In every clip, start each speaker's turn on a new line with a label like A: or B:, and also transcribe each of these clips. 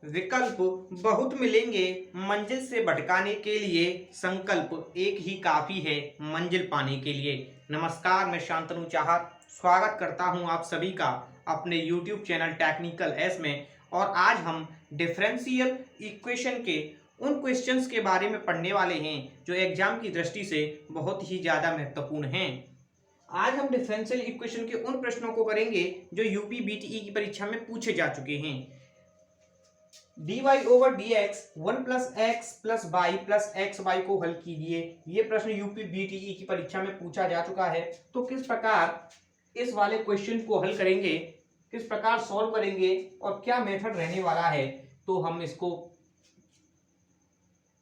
A: विकल्प बहुत मिलेंगे, मंजिल से भटकाने के लिए संकल्प एक ही काफ़ी है मंजिल पाने के लिए। नमस्कार, मैं शांतनु चाहत स्वागत करता हूं आप सभी का अपने YouTube चैनल टेक्निकल एस में। और आज हम डिफरेंशियल इक्वेशन के उन क्वेश्चंस के बारे में पढ़ने वाले हैं जो एग्जाम की दृष्टि से बहुत ही ज़्यादा महत्वपूर्ण हैं। आज हम डिफरेंशियल इक्वेशन के उन प्रश्नों को करेंगे जो यूपी बीटीई की परीक्षा में पूछे जा चुके हैं। dy over d x one plus x plus y plus x y को हल कीजिए। ये प्रश्न यूपी बीटीई की परीक्षा में पूछा जा चुका है। तो किस प्रकार इस वाले क्वेश्चन को हल करेंगे, किस प्रकार सॉल्व करेंगे और क्या मेथड रहने वाला है, तो हम इसको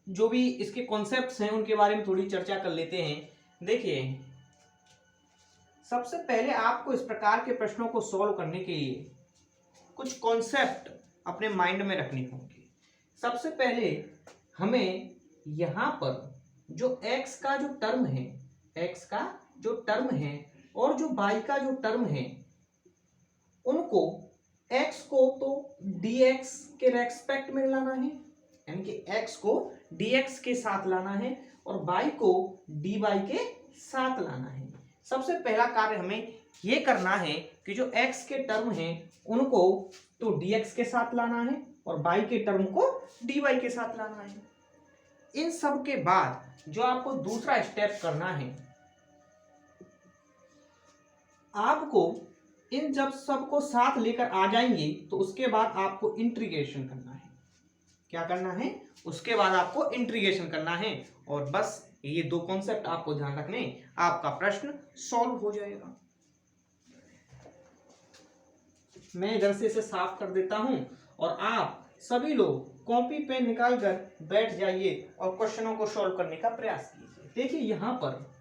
A: जो भी इसके कॉन्सेप्ट्स हैं उनके बारे में थोड़ी चर्चा कर लेते हैं। देखिए, सबसे पहले आपको इस प्रकार के प्रश्नों को सॉल्व करने के लिए कुछ कॉन्सेप्ट अपने माइंड में रखने होंगे। सबसे पहले हमें यहाँ पर जो x का जो टर्म है, x का जो टर्म है और जो y का जो टर्म है, उनको x को तो dx के रेस्पेक्ट में लाना है, यानी कि x को dx के साथ लाना है और y को dy के साथ लाना है। सबसे पहला कार्य हमें ये करना है कि जो x के टर्म हैं उनको तो dx के साथ लाना है और y के टर्म को dy के साथ लाना है। इन सब के बाद जो आपको दूसरा स्टेप करना है, आपको इन जब सबको साथ लेकर आ जाएंगे तो उसके बाद आपको इंटीग्रेशन करना है। क्या करना है? उसके बाद आपको इंटीग्रेशन करना है और बस ये दो कॉन्सेप्ट आपको ध्यान रखने, आपका प्रश्न सॉल्व हो जाएगा। मैं इधर से इसे साफ कर देता हूं और आप सभी लोग कॉपी पेन निकाल कर बैठ जाइए और क्वेश्चनों को सॉल्व करने का प्रयास कीजिए। देखिए, यहां पर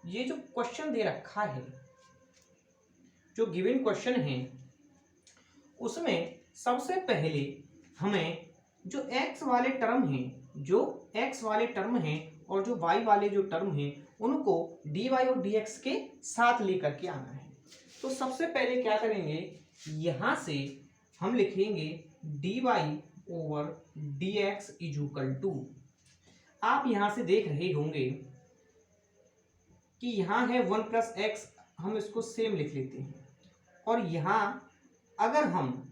A: ये जो क्वेश्चन दे रखा है, जो गिवन क्वेश्चन है, उसमें सबसे पहले हमें जो x वाले टर्म हैं और जो y वाले जो टर्म हैं उनको dy और dx के साथ लेकर के आना है। तो सबसे पहले क्या करेंगे, यहां से हम लिखेंगे dy over dx equal to, आप यहां से देख रहे होंगे कि यहां है 1 प्लस एक्स, हम इसको सेम लिख लेते हैं। और यहां अगर हम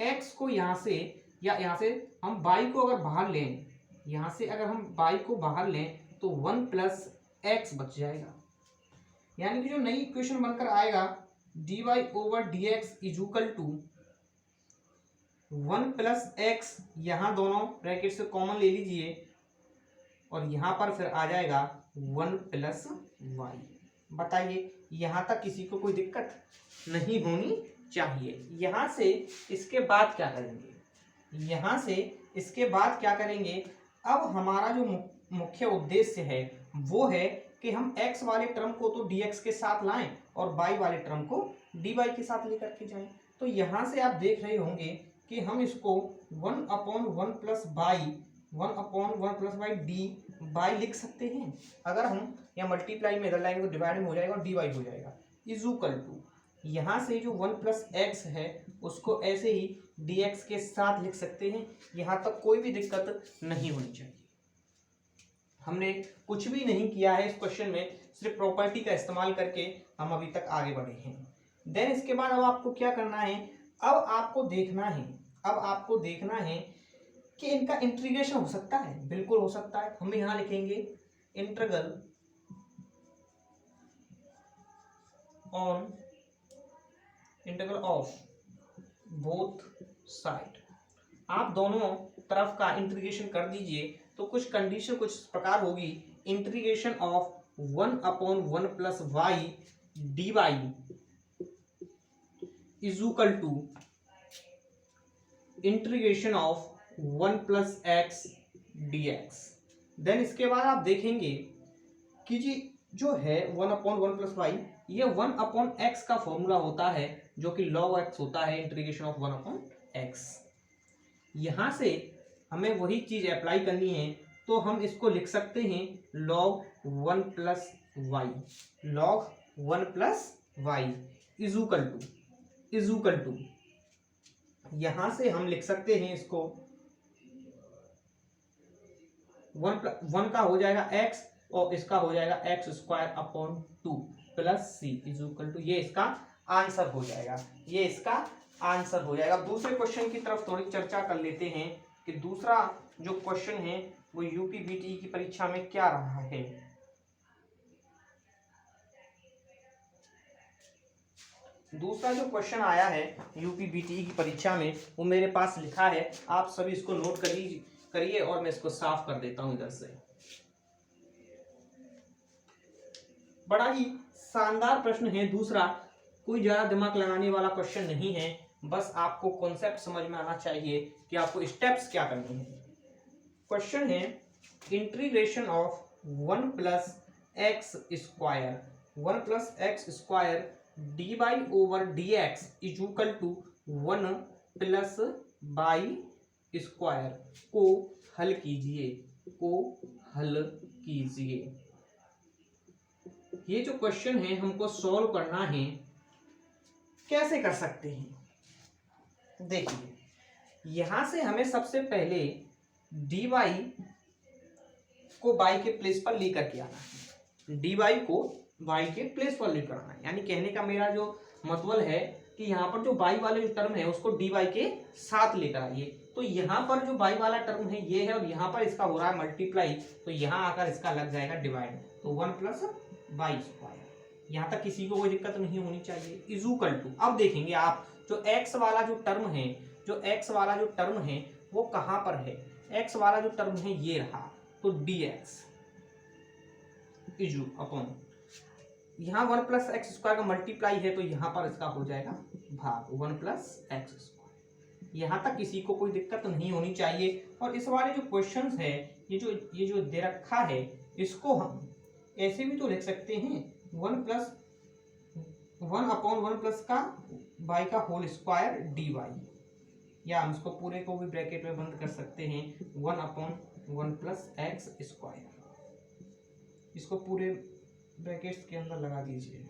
A: x को यहां से या यहां से हम y को अगर बाहर लें, यहां से अगर हम y को बाहर लें तो 1 प्लस एक्स बच जाएगा। यानी कि जो नई इक्वेशन बनकर आएगा dy over dx equal to 1 plus x, यहाँ दोनों ब्रैकेट से कॉमन ले लीजिए और यहाँ पर फिर आ जाएगा 1 प्लस वाई। बताइए, यहाँ तक किसी को कोई दिक्कत नहीं होनी चाहिए। यहाँ से इसके बाद क्या करेंगे, अब हमारा जो मुख्य उद्देश्य है वो है कि हम x वाले टर्म को तो dx के साथ लाएं और y वाले टर्म को dy के साथ लेकर के जाएं। तो यहाँ से आप देख रहे होंगे कि हम इसको 1/1 प्लस वाई डी बाई लिख सकते हैं। अगर हम यहाँ मल्टीप्लाई में इधर लाएंगे तो डिवाइड में हो जाएगा और डी वाई हो जाएगा। इक्वल टू यहाँ से जो 1 प्लस एक्स है उसको ऐसे ही dx के साथ लिख सकते हैं। यहाँ तक कोई भी दिक्कत नहीं होनी चाहिए। हमने कुछ भी नहीं किया है इस क्वेश्चन में, सिर्फ प्रॉपर्टी का इस्तेमाल करके हम अभी तक आगे बढ़े हैं। देन इसके बाद अब आपको क्या करना है, अब आपको देखना है कि इनका इंटीग्रेशन हो सकता है। बिल्कुल हो सकता है। हम यहाँ लिखेंगे इंटीग्रल ऑफ बोथ साइड। आप दोनों तरफ का इंटीग्रेशन कर दीजिए तो कुछ कंडीशन कुछ प्रकार होगी। Integration of 1/1 plus y d y is equal to integration of 1 plus x d x. Then इसके बाद आप देखेंगे कि जी जो है 1/1 प्लस वाई, ये 1/x का फॉर्मूला होता है जो कि log x होता है, इंटीग्रेशन ऑफ 1/x। यहाँ से हमें वही चीज अप्लाई करनी है तो हम इसको लिख सकते हैं log 1 plus y is equal to यहां से हम लिख सकते हैं इसको 1 का हो जाएगा x और इसका हो जाएगा x² plus c is equal to, ये इसका आंसर हो जाएगा, ये इसका आंसर हो जाएगा। दूसरे क्वेश्चन की तरफ थोड़ी चर्चा कर लेते हैं कि दूसरा जो क्वेश्चन है वो यूपी बीटीई की परीक्षा में क्या रहा है। दूसरा जो क्वेश्चन आया है यूपी बीटीई की परीक्षा में वो मेरे पास लिखा है, आप सभी इसको नोट करिए और मैं इसको साफ कर देता हूं इधर से। बड़ा ही शानदार प्रश्न है दूसरा, कोई ज्यादा दिमाग लगाने वाला क्वेश्चन नहीं है, बस आपको कॉन्सेप्ट समझ में आना चाहिए कि आपको स्टेप्स क्या करनी है। क्वेश्चन है integration of 1 plus x square d y over d x is equal to 1 plus y square को हल कीजिए। ये जो क्वेश्चन है हमको सॉल्व करना है, कैसे कर सकते हैं? देखिए यहां से हमें सबसे पहले डी वाई को बाई के प्लेस पर लेकर के आना है, डी वाई को बाई के प्लेस पर लेकर आना है। यानी कहने का मेरा जो मतलब है कि यहाँ पर जो बाई वाले जो टर्म है उसको डी वाई के साथ लेकर आइए। तो यहाँ पर जो बाई वाला टर्म है ये है और यहाँ पर इसका हो रहा है मल्टीप्लाई, तो यहाँ आकर इसका लग जाएगा डिवाइड, तो 1 प्लस बाई स्क्वायर। यहाँ तक किसी को कोई दिक्कत नहीं होनी चाहिए। इज इक्वल टू, अब देखेंगे आप जो x वाला जो टर्म है वो कहाँ पर है? x वाला जो टर्म है ये रहा, तो dx इज अपॉन, यहाँ 1 प्लस एक्स स्क्वायर का मल्टीप्लाई है तो यहाँ पर इसका हो जाएगा भाग 1 प्लस एक्स स्क्वायर। यहाँ तक किसी को कोई दिक्कत नहीं होनी चाहिए। और इस वाले जो क्वेश्चंस है ये जो दे रखा है इसको हम ऐसे भी तो लिख सकते हैं 1 अपॉन 1 प्लस का वाई का होल स्क्वायर डी वाई, या हम इसको पूरे को भी ब्रैकेट में बंद कर सकते हैं 1 अपॉन 1 प्लस एक्स स्क्वायर, इसको पूरे ब्रैकेट्स के अंदर लगा दीजिए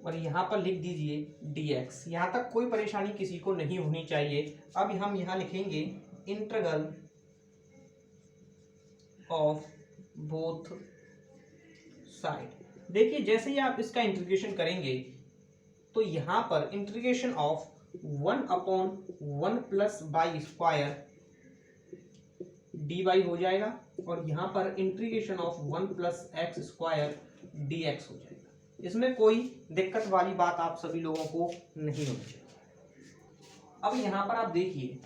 A: और यहाँ पर लिख दीजिए dx। यहाँ तक कोई परेशानी किसी को नहीं होनी चाहिए। अब हम यहाँ लिखेंगे इंटीग्रल ऑफ बोथ साइड। देखिए जैसे ही आप इसका इंटीग्रेशन करेंगे तो यहाँ पर integration of 1 upon 1 plus y square d y हो जाएगा और यहाँ पर integration of 1 plus x square d x हो जाएगा। इसमें कोई दिक्कत वाली बात आप सभी लोगों को नहीं होनी चाहिए। अब यहाँ पर आप देखिए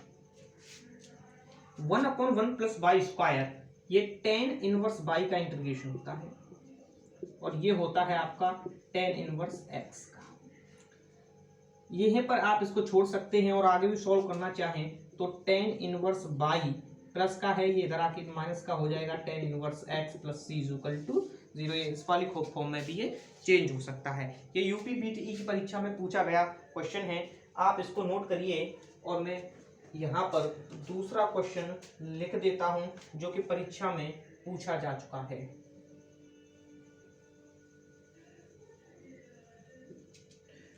A: 1 अपॉन 1 प्लस बाई स्क्वायर, ये tan इनवर्स बाई का इंटीग्रेशन होता है और ये होता है आपका tan इनवर्स x का। ये पर आप इसको छोड़ सकते हैं और आगे भी सॉल्व करना चाहें तो tan इनवर्स बाई प्लस का है, ये इधर आके माइनस का हो जाएगा tan inverse x plus c is equal to 0। इस वाली फॉर्म में भी ये चेंज हो सकता है। ये यूपी बीटीई की परीक्षा में पूछा गया क्वेश्चन है, आप इसको नोट करिए। और मैं यहाँ पर दूसरा क्वेश्चन लिख देता हूं जो कि परीक्षा में पूछा जा चुका है।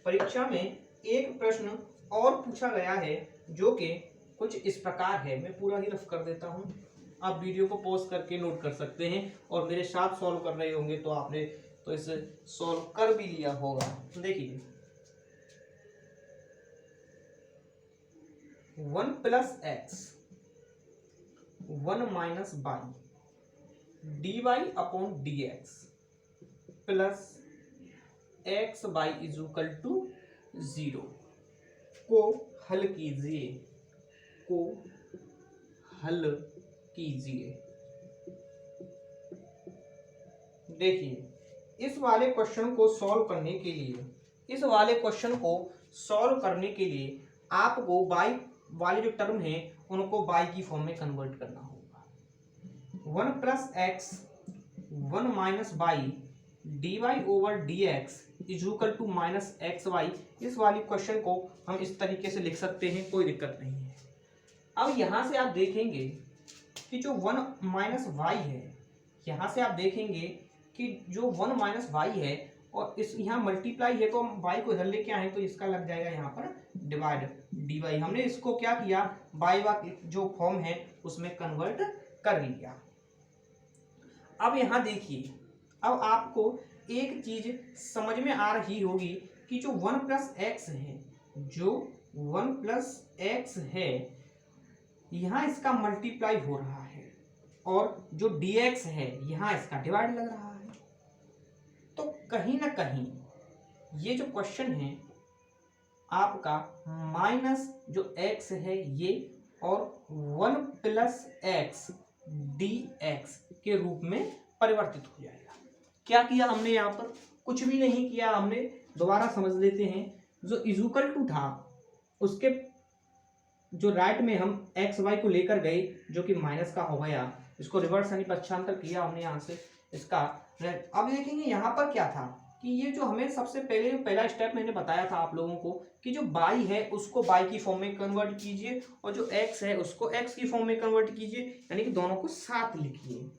A: परीक्षा में एक प्रश्न और पूछा गया है जो कि कुछ इस प्रकार है, मैं पूरा ही रफ कर देता हूं, आप वीडियो को पॉज करके नोट कर सकते हैं और मेरे साथ सॉल्व कर रहे होंगे तो आपने तो इसे सॉल्व कर भी लिया होगा। देखिए 1 plus x 1 minus y d y upon d x plus x y is equal to 0 को हल कीजिए। देखिए इस वाले क्वेश्चन को सॉल्व करने के लिए आपको बाई वाले जो टर्म है उनको बाई की फॉर्म में कन्वर्ट करना होगा। 1 plus x 1 minus y d y over d x is equal to minus x y. इस वाली क्वेश्चन को हम इस तरीके से लिख सकते हैं, कोई दिक्कत नहीं है। अब यहां से आप देखेंगे कि जो 1 माइनस वाई है, यहां से आप देखेंगे कि जो 1 माइनस वाई है और इस यहाँ मल्टीप्लाई है तो हम बाई को इधर लेके आए तो इसका लग जाएगा यहाँ पर डिवाइड डी वाई। हमने इसको क्या किया, बाई जो फॉर्म है उसमें कन्वर्ट कर लिया। अब यहाँ देखिए, अब आपको एक चीज समझ में आ रही होगी कि जो 1 प्लस एक्स है, जो 1 प्लस एक्स है यहाँ इसका मल्टीप्लाई हो रहा है और जो dx है यहाँ इसका डिवाइड लग रहा है। तो कहीं ना कहीं ये जो क्वेश्चन है आपका माइनस जो x है ये और 1 प्लस एक्स dx के रूप में परिवर्तित हो जाएगा। क्या किया हमने यहाँ पर, कुछ भी नहीं किया हमने, दोबारा समझ लेते हैं। जो इक्वल टू था उसके जो राइट में हम एक्स वाई को लेकर गए जो कि माइनस का हो गया, इसको रिवर्स यानी पक्षांतर किया हमने यहाँ से इसका। अब देखेंगे यहाँ पर क्या था कि ये जो हमें सबसे पहले जो पहला स्टेप मैंने बताया था आप लोगों को कि जो बाई है उसको बाई की फॉर्म में कन्वर्ट कीजिए और जो एक्स है उसको एक्स की फॉर्म में कन्वर्ट कीजिए, यानी कि दोनों को साथ लिखिए।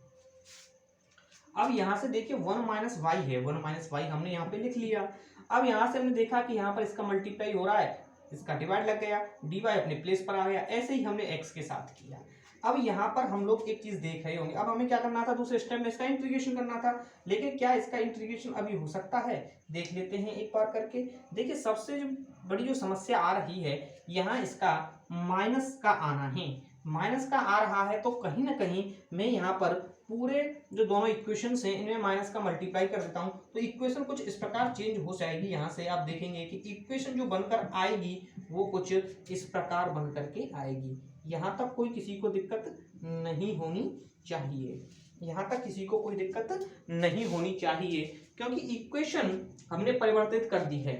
A: अब यहाँ से देखिए 1 माइनस वाई है, 1 माइनस वाई हमने यहाँ पे लिख लिया। अब यहाँ से हमने देखा कि यहाँ पर इसका मल्टीप्लाई हो रहा है, इसका डिवाइड लग गया, डी वाई अपने प्लेस पर आ गया। ऐसे ही हमने एक्स के साथ किया। अब यहाँ पर हम लोग एक चीज देख रहे होंगे, अब हमें क्या करना था, दूसरे स्टेप में इसका इंटीग्रेशन करना था। लेकिन क्या इसका इंटीग्रेशन अभी हो सकता है, देख लेते हैं एक बार करके। देखिए सबसे जो बड़ी जो समस्या आ रही है यहाँ इसका माइनस का आना है, माइनस का आ रहा है। तो कहीं ना कहीं मैं यहाँ पर पूरे जो दोनों इक्वेशंस हैं इनमें माइनस का मल्टीप्लाई कर देता हूँ तो इक्वेशन कुछ इस प्रकार चेंज हो जाएगी। यहाँ से आप देखेंगे कि इक्वेशन जो बनकर आएगी वो कुछ इस प्रकार बन करके आएगी। यहाँ तक कोई किसी को दिक्कत नहीं होनी चाहिए, यहाँ तक किसी को कोई दिक्कत नहीं होनी चाहिए क्योंकि इक्वेशन हमने परिवर्तित कर दी है।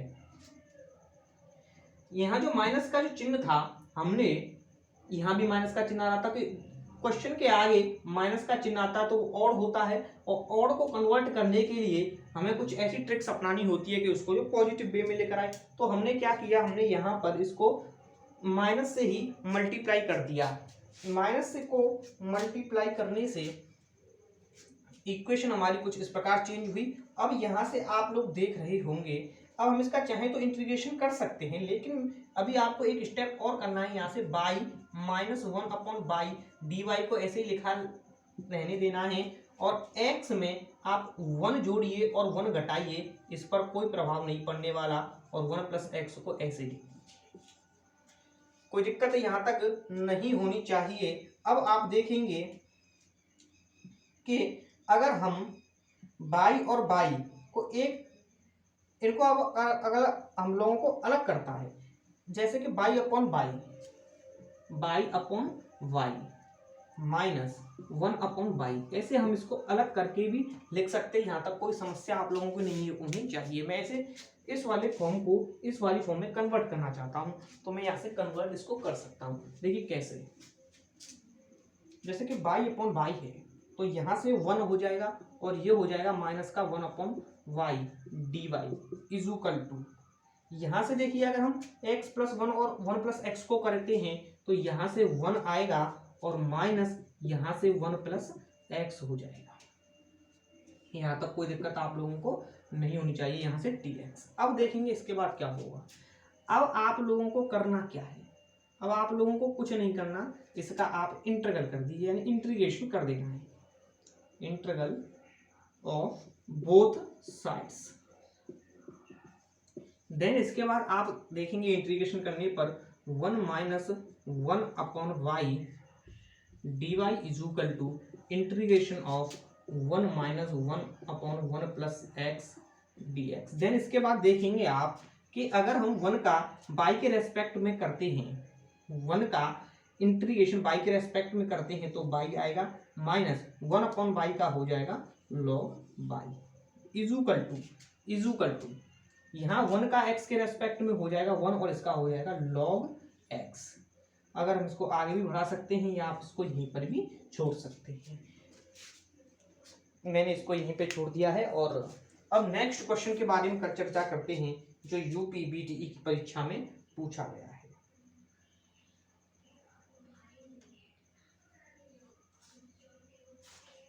A: यहाँ जो माइनस का जो चिन्ह था हमने यहाँ भी माइनस का चिन्ह आ रहा था, तो क्वेश्चन के आगे माइनस का चिन्ह आता तो और होता है और ऑड को कन्वर्ट करने के लिए हमें कुछ ऐसी ट्रिक्स अपनानी होती है कि उसको जो पॉजिटिव वे में लेकर आए। तो हमने क्या किया, हमने यहाँ पर इसको माइनस से ही मल्टीप्लाई कर दिया। माइनस से को मल्टीप्लाई करने से इक्वेशन हमारी कुछ इस प्रकार चेंज हुई। अब यहाँ से आप लोग देख रहे होंगे, अब हम इसका चाहें तो इंटीग्रेशन कर सकते हैं, लेकिन अभी आपको एक स्टेप और करना है। यहाँ से y minus 1 upon y d y को ऐसे ही लिखा रहने देना है और x में आप 1 जोड़िए और 1 घटाइए, इस पर कोई प्रभाव नहीं पड़ने वाला और 1 प्लस एक्स को ऐसे लिखिए, कोई दिक्कत यहाँ तक नहीं होनी चाहिए। अब आप देखेंगे कि अगर हम बाई और बाई को एक इनको अब अगर हम लोगों को अलग करता है, जैसे कि y upon y, y upon y minus 1 upon y, ऐसे हम इसको अलग करके भी लिख सकते हैं। यहाँ तक कोई समस्या आप लोगों को नहीं होनी चाहिए। मैं ऐसे इस वाले फॉर्म को इस वाली फॉर्म में कन्वर्ट करना चाहता हूँ तो मैं यहाँ से कन्वर्ट इसको कर सकता हूँ। देखिए कैसे, जैसे कि बाई अपॉन बाई है तो यहाँ से 1 हो जाएगा और ये हो जाएगा माइनस का 1 upon y d y is equal to, यहाँ से देखिए अगर हम x प्लस 1 और 1 प्लस एक्स को करते हैं तो यहाँ से 1 आएगा और माइनस यहाँ से 1 प्लस एक्स हो जाएगा। यहाँ तक कोई दिक्कत आप लोगों को नहीं होनी चाहिए। यहाँ से dx। अब देखेंगे इसके बाद क्या होगा। अब आप लोगों को करना क्या है, अब आप लोगों को कुछ नहीं करना, इसका आप इंटीग्रल कर दीजिए, यानी इंटीग्रेशन कर देना है, integral of both sides. Then इसके बाद आप देखेंगे इंटीग्रेशन करने पर 1 minus 1 upon y d y is equal to integration of 1 minus 1 upon 1 plus x d x. Then इसके बाद देखेंगे आप कि अगर हम 1 का बाई के रेस्पेक्ट में करते हैं, 1 का इंटीग्रेशन बाई के रेस्पेक्ट में करते हैं तो बाई आएगा माइनस 1 अपॉन बाई का हो जाएगा log y is equal to यहाँ 1 का x के रेस्पेक्ट में हो जाएगा 1 और इसका हो जाएगा log x। अगर हम इसको आगे भी बढ़ा सकते हैं या आप इसको यहीं पर भी छोड़ सकते हैं। मैंने इसको यहीं पे छोड़ दिया है। और अब नेक्स्ट क्वेश्चन के बारे में चर्चा करते हैं जो यूपीबीटीई की परीक्षा में पूछा गया है।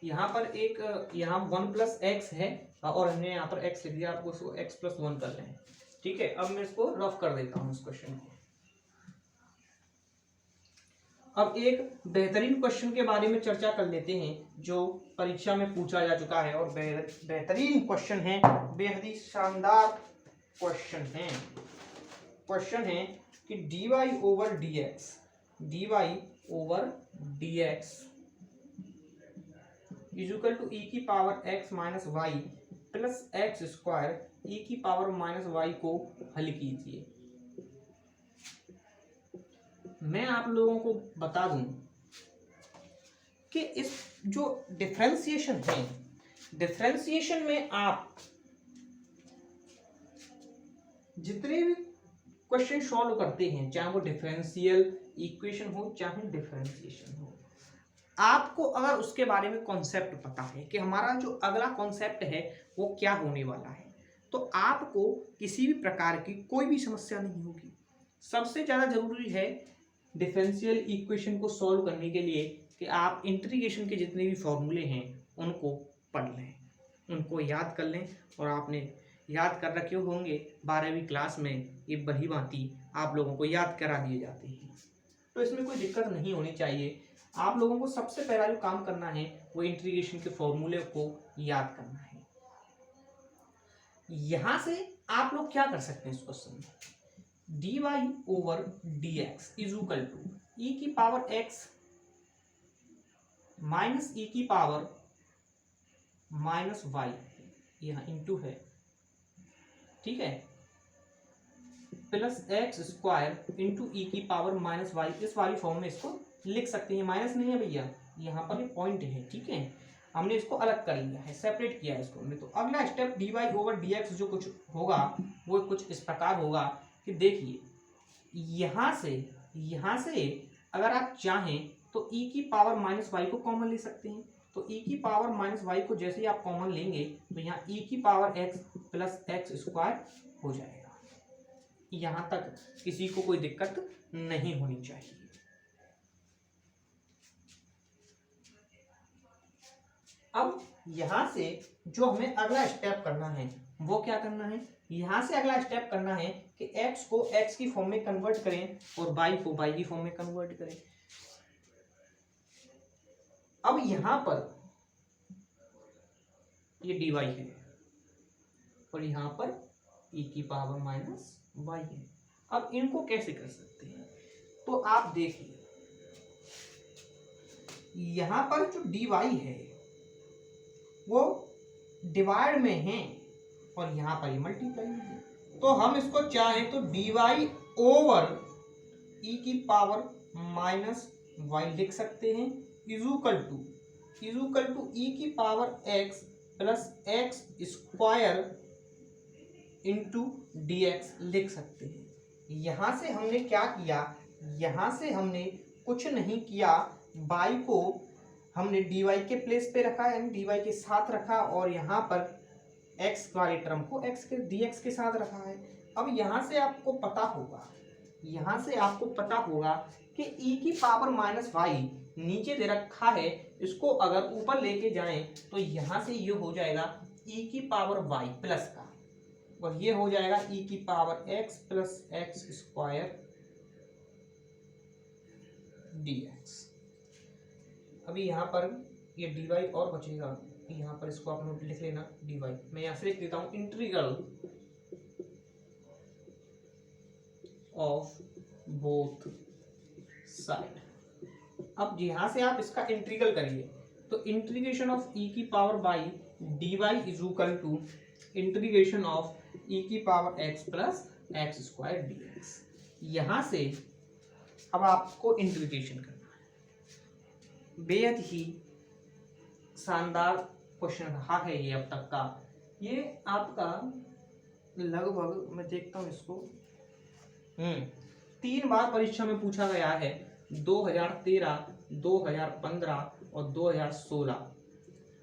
A: यहाँ पर एक यहाँ 1 + x है और हमने यहाँ पर x लिख दिया, आपको उसको x + 1 कर लें। ठीक है, अब मैं इसको रफ कर देता हूँ इस क्वेश्चन को। अब एक बेहतरीन क्वेश्चन के बारे में चर्चा कर लेते हैं जो परीक्षा में पूछा जा चुका है और बेहतरीन क्वेश्चन है, बेहद ही शानदार क्वेश्चन है। क्वेश्चन है कि dy/dx = e⁻x - y + x² e⁻−y को हल कीजिए। मैं आप लोगों को बता दूं कि इस जो डिफरेंशिएशन है, डिफरेंशिएशन में आप जितने भी क्वेश्चन सॉल्व करते हैं, चाहे वो डिफरेंशियल इक्वेशन हो चाहे डिफरेंशिएशन हो, आपको अगर उसके बारे में कॉन्सेप्ट पता है कि हमारा जो अगला कॉन्सेप्ट है वो क्या होने वाला है, तो आपको किसी भी प्रकार की कोई भी समस्या नहीं होगी। सबसे ज़्यादा जरूरी है डिफरेंशियल इक्वेशन को सॉल्व करने के लिए कि आप इंटीग्रेशन के जितने भी फॉर्मूले हैं उनको पढ़ लें, उनको याद कर लें। और आपने याद कर रखे होंगे 12वीं क्लास में, ये भली भांति आप लोगों को याद करा दिए जाते हैं, तो इसमें कोई दिक्कत नहीं होनी चाहिए। आप लोगों को सबसे पहला जो काम करना है वो इंटीग्रेशन के फॉर्मूले को याद करना है। यहां से आप लोग क्या कर सकते हैं इस क्वेश्चन में, dy/dx = e⁻x - e⁻−y, यहाँ इंटू है, ठीक है, + x² e⁻−y, इस वाली फॉर्म में इसको लिख सकते हैं। माइनस नहीं है भैया, यहाँ पर ये पॉइंट है, ठीक है, हमने इसको अलग कर लिया है, सेपरेट किया है इसको हमने। तो अगला स्टेप dy/dx जो कुछ होगा वो कुछ इस प्रकार होगा कि देखिए यहाँ से अगर आप चाहें तो e⁻−y को कॉमन ले सकते हैं। तो e⁻−y को जैसे ही आप कॉमन लेंगे तो यहाँ e⁻x + x² हो जाएगा। यहाँ तक किसी को कोई दिक्कत नहीं होनी चाहिए। अब यहाँ से जो हमें अगला स्टेप करना है वो क्या करना है, यहाँ से अगला स्टेप करना है कि x को x की फॉर्म में कन्वर्ट करें और y को y की फॉर्म में कन्वर्ट करें। अब यहाँ पर ये dy है और यहाँ पर e⁻−y है। अब इनको कैसे कर सकते हैं, तो आप देखिए यहाँ पर जो dy है वो डिवाइड में है और यहाँ पर ये मल्टीप्लाई में है। तो हम इसको चाहें तो dy/e⁻−y लिख सकते हैं, = e⁻x + x² dx लिख सकते हैं। यहाँ से हमने क्या किया, यहाँ से हमने कुछ नहीं किया, y को हमने dy के प्लेस पे रखा, यानी dy के साथ रखा, और यहाँ पर x वाले टर्म को dx के साथ रखा है। अब यहाँ से आपको पता होगा कि e⁻−y नीचे दे रखा है, इसको अगर ऊपर लेके जाएं तो यहाँ से ये हो जाएगा e⁻y प्लस का, और ये हो जाएगा e⁻x + x² dx। अभी यहाँ पर ये dy और बचेगा, यहाँ पर इसको आप नोट लिख लेना dy। मैं यहाँ से लिख देता हूँ इंटीग्रल ऑफ बोथ साइड। अब यहाँ से आप इसका इंटीग्रल करिए, तो integration of e⁻y dy = integration of e⁻x + x² dx। यहाँ से अब आपको इंटीग्रेशन करना है। बेहद ही शानदार क्वेश्चन रहा है ये अब तक का। ये आपका लगभग, मैं देखता हूँ इसको, 3 बार परीक्षा में पूछा गया है, 2013, 2015 और 2016।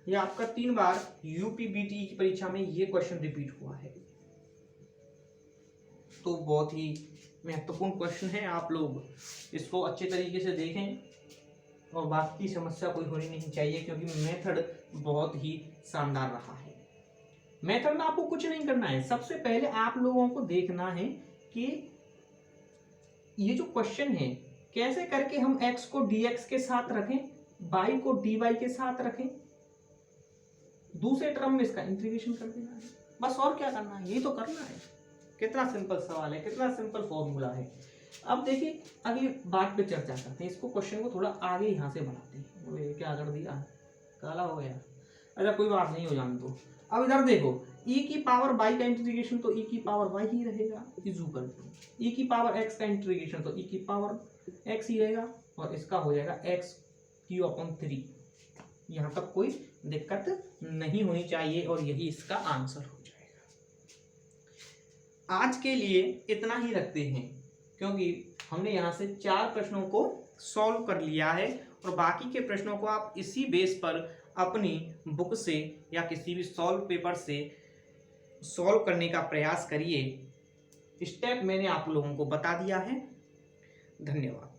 A: ये आपका 3 बार यूपीबीटी की परीक्षा में ये क्वेश्चन रिपीट हुआ है। तो बहुत ही महत्वपूर्ण क्वेश्चन है, आप लोग इसको अच्छे तरीके से देखें और बाकी समस्या कोई होनी नहीं चाहिए, क्योंकि मेथड बहुत ही शानदार रहा है। मेथड में आपको कुछ नहीं करना है, सबसे पहले आप लोगों को देखना है कि ये जो क्वेश्चन है कैसे करके हम x को dx के साथ रखें, y को dy के साथ रखें, दूसरे टर्म में इसका इंटीग्रेशन कर देना है, बस और क्या करना है, यही तो करना है। कितना सिंपल सवाल है, कितना सिंपल फॉर्मूला है। अब देखिए अगली बात पे चर्चा करते हैं, इसको क्वेश्चन को थोड़ा आगे यहाँ से बढ़ाते हैं। वो ये क्या कर दिया, काला हो गया, अच्छा कोई बात नहीं, हो जाने दो। अब इधर देखो e की पावर y का इंटीग्रेशन तो e की पावर y ही रहेगा, इक्वल टू e की पावर x का इंटीग्रेशन तो e की पावर x ही रहेगा, और इसका हो जाएगा x³ 3। यहाँ तक कोई दिक्कत नहीं होनी चाहिए, और यही इसका आंसर हो जाएगा। आज के लिए इतना ही रखते हैं, क्योंकि हमने यहाँ से 4 प्रश्नों को सॉल्व कर लिया है, और बाकी के प्रश्नों को आप इसी बेस पर अपनी बुक से या किसी भी सॉल्व पेपर से सॉल्व करने का प्रयास करिए। स्टेप मैंने आप लोगों को बता दिया है। धन्यवाद।